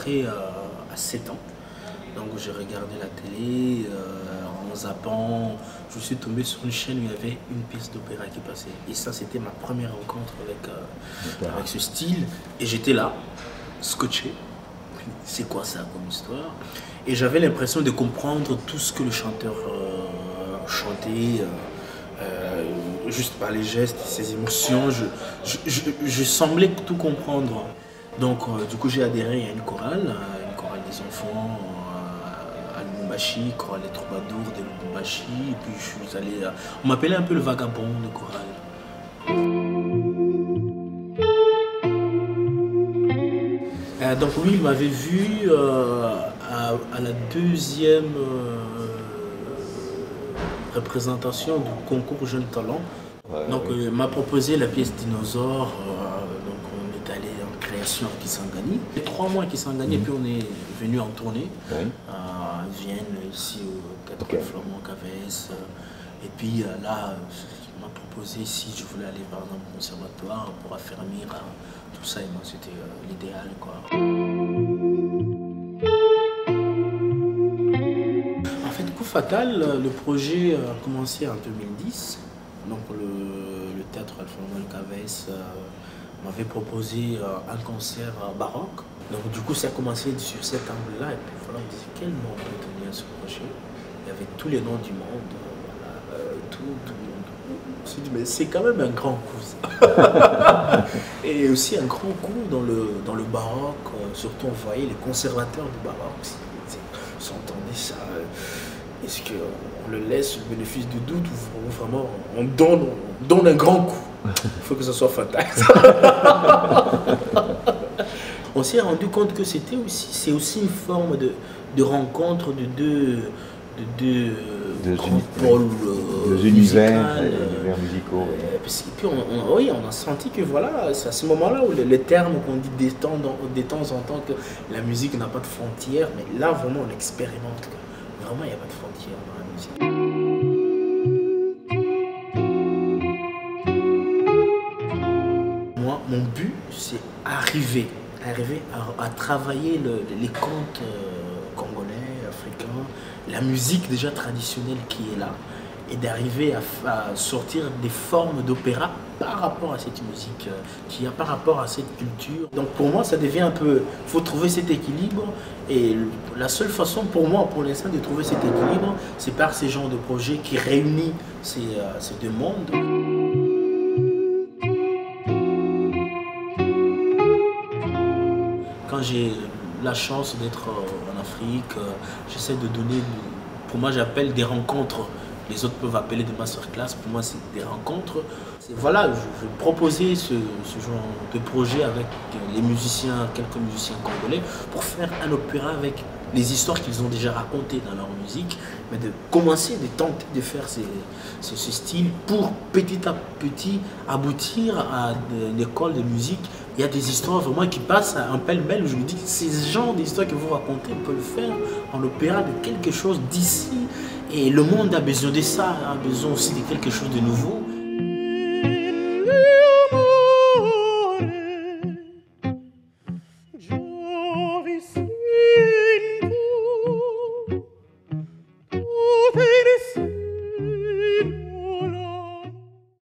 rentré à 7 ans. Donc j'ai regardé la télé, en zappant, je suis tombé sur une chaîne où il y avait une pièce d'opéra qui passait. Et ça, c'était ma première rencontre avec ce style. Et j'étais là, scotché. C'est quoi ça comme histoire? Et j'avais l'impression de comprendre tout ce que le chanteur chantait, juste par les gestes, ses émotions. Je semblais tout comprendre. Donc du coup, j'ai adhéré à une chorale des enfants à Lubumbashi, chorale des troubadours de Lubumbashi. Et puis je suis allé, on m'appelait un peu le vagabond de chorale. Donc oui, il m'avait vu à la deuxième représentation du concours Jeunes Talents. Donc il m'a proposé la pièce Dinosaure. Donc on est allé en création à Kisangani. 3 mois à Kisangani, et puis on est venu en tournée à Vienne, ici au 4 Flamand Cavès. Et puis là, il m'a proposé si je voulais aller par exemple au conservatoire pour affermir tout ça, et moi c'était l'idéal, quoi. En fait, Coup Fatal, le projet a commencé en 2010. Donc le théâtre Alpha Cavès m'avait proposé un concert baroque. Donc du coup ça a commencé sur cet angle-là, et puis voilà, on disait quel nom on peut donner à ce projet. Il y avait tous les noms du monde, voilà, tout le monde. On s'est dit mais c'est quand même un grand coup ça. Et aussi un grand coup dans le baroque, surtout on voyait les conservateurs du baroque, s'entendaient ça. Est-ce qu'on le laisse le bénéfice du doute ou vraiment on donne un grand coup? Il faut que ce soit fatal. On s'est rendu compte que c'est aussi une forme de rencontre de deux grands pôles univers musicaux. Et puis oui, on a senti que voilà, c'est à ce moment-là où les termes qu'on dit de temps en temps, que la musique n'a pas de frontières, mais là vraiment on expérimente. Vraiment, il n'y a pas de frontières dans la musique. Moi, mon but, c'est arriver à travailler les contes congolais, africains, la musique déjà traditionnelle qui est là, et d'arriver à sortir des formes d'opéra par rapport à cette musique, par rapport à cette culture. Donc pour moi, ça devient un peu... Il faut trouver cet équilibre, et la seule façon pour moi, pour l'instant, de trouver cet équilibre, c'est par ces genres de projets qui réunissent ces deux mondes. Quand j'ai la chance d'être en Afrique, j'essaie de donner, pour moi j'appelle des rencontres. Les autres peuvent appeler des masterclass, pour moi c'est des rencontres. Voilà, je proposais ce genre de projet avec les musiciens, quelques musiciens congolais, pour faire un opéra avec les histoires qu'ils ont déjà racontées dans leur musique, mais de commencer, de tenter de faire ce style pour petit à petit aboutir à une école de musique. Il y a des histoires vraiment qui passent un pêle-mêle où je me dis que ces genres d'histoires que vous racontez, on peut le faire en opéra de quelque chose d'ici. Et le monde a besoin de ça, a besoin aussi de quelque chose de nouveau.